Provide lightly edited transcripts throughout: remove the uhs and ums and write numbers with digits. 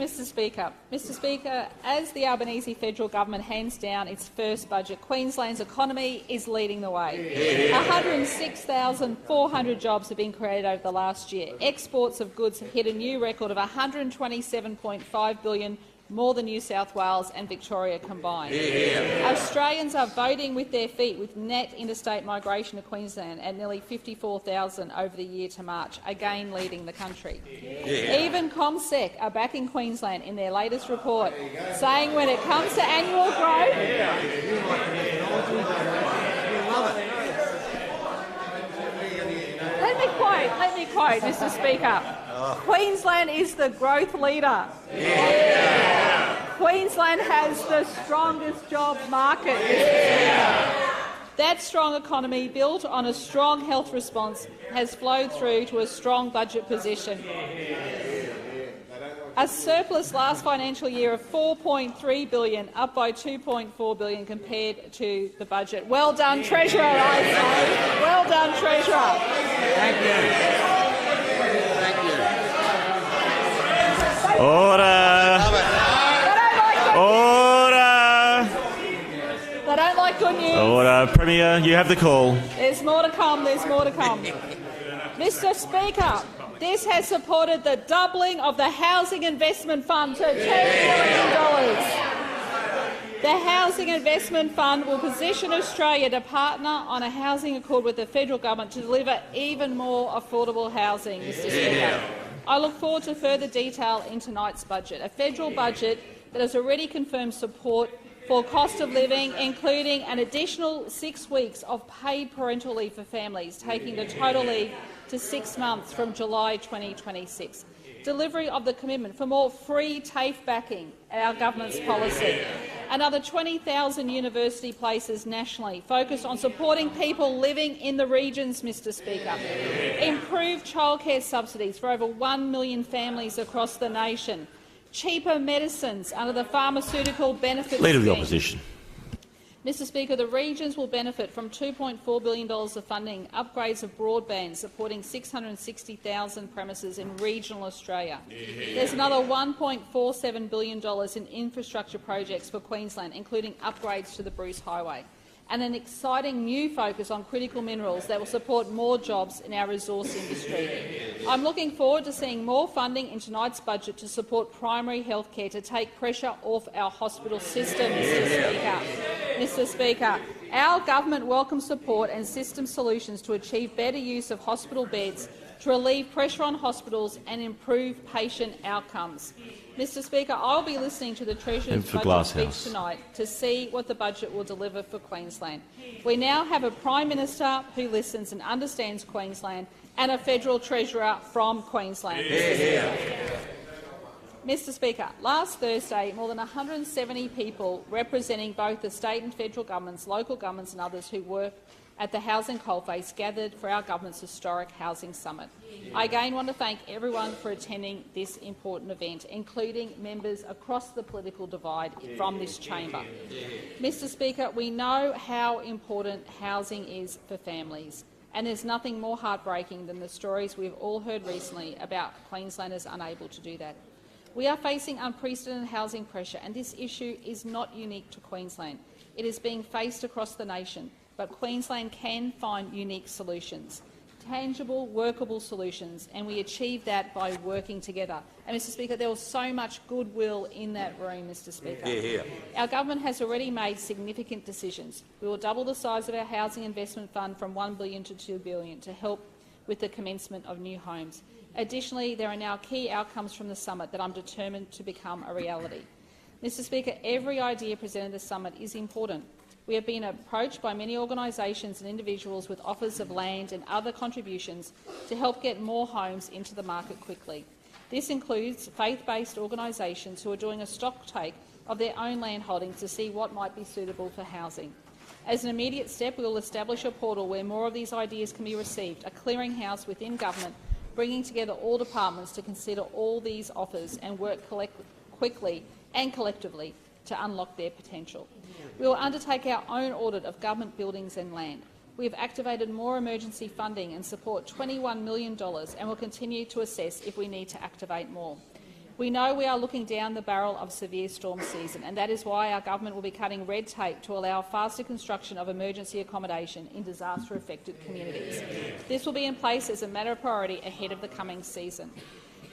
Mr Speaker, as the Albanese federal government hands down its first budget, Queensland's economy is leading the way. 106,400 jobs have been created over the last year. Exports of goods have hit a new record of $127.5 billion, more than New South Wales and Victoria combined. Australians are voting with their feet, with net interstate migration to Queensland at nearly 54,000 over the year to March, again leading the country. Even ComSec are backing Queensland in their latest report, saying when it comes to annual growth, let me quote, Mr Speaker. Queensland is the growth leader. Queensland has the strongest jobs market. That strong economy, built on a strong health response, has flowed through to a strong budget position. A surplus last financial year of $4.3 billion, up by $2.4 billion compared to the budget. Well done, Treasurer, I say. Well done, Treasurer. Thank you. Order. Order. They don't like good news. Order. Premier, you have the call. There's more to come. There's more to come. Mr Speaker, this has supported the doubling of the Housing Investment Fund to $2 billion. The Housing Investment Fund will position Australia to partner on a housing accord with the federal government to deliver even more affordable housing, Mr Speaker. I look forward to further detail in tonight's budget, a federal budget that has already confirmed support for cost of living, including an additional 6 weeks of paid parental leave for families, taking the total leave to 6 months from July 2026. Delivery of the commitment for more free TAFE backing, our government's policy. Another 20,000 university places nationally, focused on supporting people living in the regions, Mr Speaker. Improved childcare subsidies for over 1 million families across the nation. Cheaper medicines under the Pharmaceutical Benefits Leader of the Scheme. Opposition. Mr Speaker, the regions will benefit from $2.4 billion of funding, upgrades of broadband, supporting 660,000 premises in regional Australia. There's another $1.47 billion in infrastructure projects for Queensland, including upgrades to the Bruce Highway, and an exciting new focus on critical minerals that will support more jobs in our resource industry. I'm looking forward to seeing more funding in tonight's budget to support primary health care to take pressure off our hospital system, Mr Speaker. Our government welcomes support and system solutions to achieve better use of hospital beds, to relieve pressure on hospitals and improve patient outcomes. Mr Speaker, I'll be listening to the Treasurer's budget speech tonight to see what the budget will deliver for Queensland. We now have a Prime Minister who listens and understands Queensland, and a Federal Treasurer from Queensland. Mr Speaker, last Thursday, more than 170 people representing both the state and federal governments, local governments and others who work at the housing coalface gathered for our government's historic housing summit. I again want to thank everyone for attending this important event, including members across the political divide from this chamber. Mr Speaker, we know how important housing is for families, and there's nothing more heartbreaking than the stories we've all heard recently about Queenslanders unable to do that. We are facing unprecedented housing pressure, and this issue is not unique to Queensland. It is being faced across the nation, but Queensland can find unique solutions, tangible, workable solutions, and we achieve that by working together. And, Mr Speaker, there was so much goodwill in that room, Mr Speaker. Our government has already made significant decisions. We will double the size of our Housing Investment Fund from $1 billion to $2 billion to help with the commencement of new homes. Additionally, there are now key outcomes from the summit that I'm determined to become a reality. Mr Speaker, every idea presented at the summit is important. We have been approached by many organisations and individuals with offers of land and other contributions to help get more homes into the market quickly. This includes faith-based organisations who are doing a stocktake of their own land holdings to see what might be suitable for housing. As an immediate step, we will establish a portal where more of these ideas can be received, a clearinghouse within government, bringing together all departments to consider all these offers and work quickly and collectively to unlock their potential. We will undertake our own audit of government buildings and land. We have activated more emergency funding and support $21 million and will continue to assess if we need to activate more. We know we are looking down the barrel of severe storm season, and that is why our government will be cutting red tape to allow faster construction of emergency accommodation in disaster-affected communities. This will be in place as a matter of priority ahead of the coming season.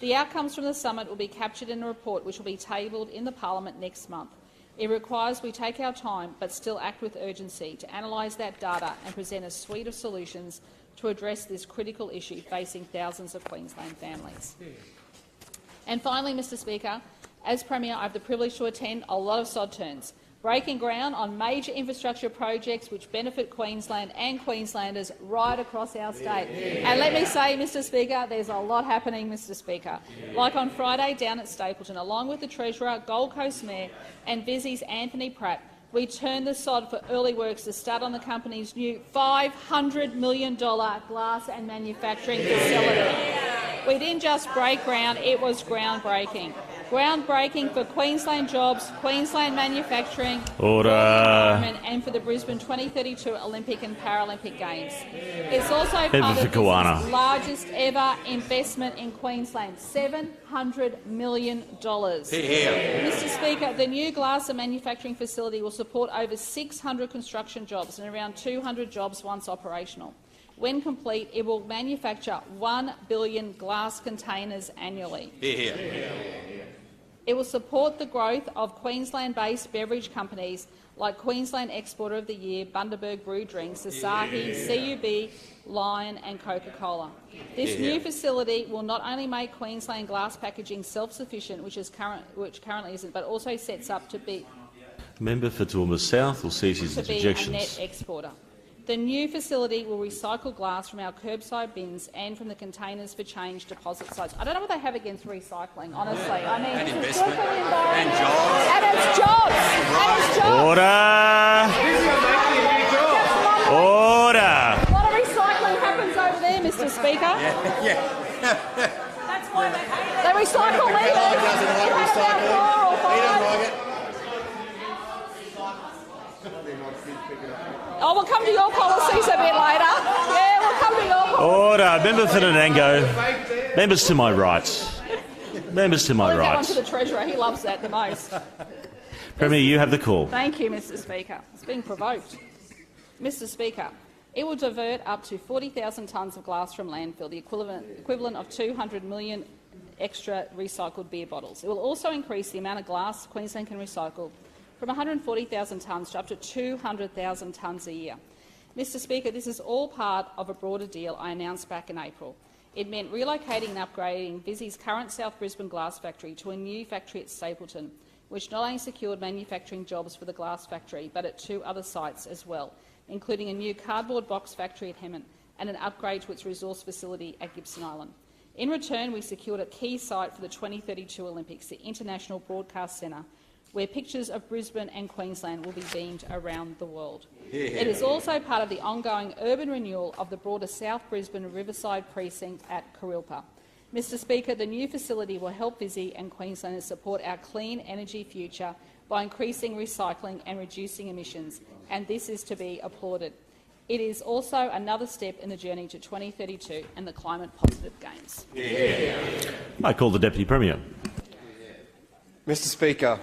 The outcomes from the summit will be captured in a report which will be tabled in the Parliament next month. It requires we take our time but still act with urgency to analyse that data and present a suite of solutions to address this critical issue facing thousands of Queensland families. And finally, Mr Speaker, as Premier, I have the privilege to attend a lot of sod turns, breaking ground on major infrastructure projects which benefit Queensland and Queenslanders right across our state. And let me say, Mr Speaker, there's a lot happening, Mr Speaker. Like on Friday down at Stapleton, along with the Treasurer, Gold Coast Mayor and Visy's Anthony Pratt, we turned the sod for early works to start on the company's new $500 million glass and manufacturing facility. We didn't just break ground, it was groundbreaking. Groundbreaking for Queensland jobs, Queensland manufacturing, Order. And for the Brisbane 2032 Olympic and Paralympic Games. It's also part of the largest ever investment in Queensland, $700 million. Mr Speaker, the new glass and manufacturing facility will support over 600 construction jobs and around 200 jobs once operational. When complete, it will manufacture 1 billion glass containers annually. It will support the growth of Queensland-based beverage companies like Queensland Exporter of the Year, Bundaberg Brew Drinks, Asahi, CUB, Lion and Coca-Cola. This new facility will not only make Queensland glass packaging self-sufficient, which currently isn't, but also sets up to be Member for Toowoomba South will cease his interjections. A net exporter. The new facility will recycle glass from our curbside bins and from the containers for change deposit sites. I don't know what they have against recycling, honestly. I mean, and it's investment. good for the environment. And jobs. And it's jobs. And it's jobs. Order. A lot of recycling happens over there, Mr Speaker. That's why they hate it. They recycle leaders. He doesn't like recycling. He doesn't like it. Oh, we'll come to your policies a bit later. Yeah, we'll come to your policies. Order. Member for Nanango. Members to my right. Members to my I'll right. on to the Treasurer. He loves that the most. Premier, you have the call. Thank you, Mr Speaker. It's being provoked. Mr Speaker, it will divert up to 40,000 tonnes of glass from landfill, the equivalent of 200 million extra recycled beer bottles. It will also increase the amount of glass Queensland can recycle from 140,000 tonnes to up to 200,000 tonnes a year. Mr Speaker, this is all part of a broader deal I announced back in April. It meant relocating and upgrading Visy's current South Brisbane glass factory to a new factory at Stapleton, which not only secured manufacturing jobs for the glass factory, but at 2 other sites as well, including a new cardboard box factory at Hemmant and an upgrade to its resource facility at Gibson Island. In return, we secured a key site for the 2032 Olympics, the International Broadcast Centre, where pictures of Brisbane and Queensland will be beamed around the world. It is also part of the ongoing urban renewal of the broader South Brisbane Riverside precinct at Kurilpa. Mr Speaker, the new facility will help Visy and Queenslanders support our clean energy future by increasing recycling and reducing emissions, and this is to be applauded. It is also another step in the journey to 2032 and the climate-positive games. I call the Deputy Premier. Mr Speaker,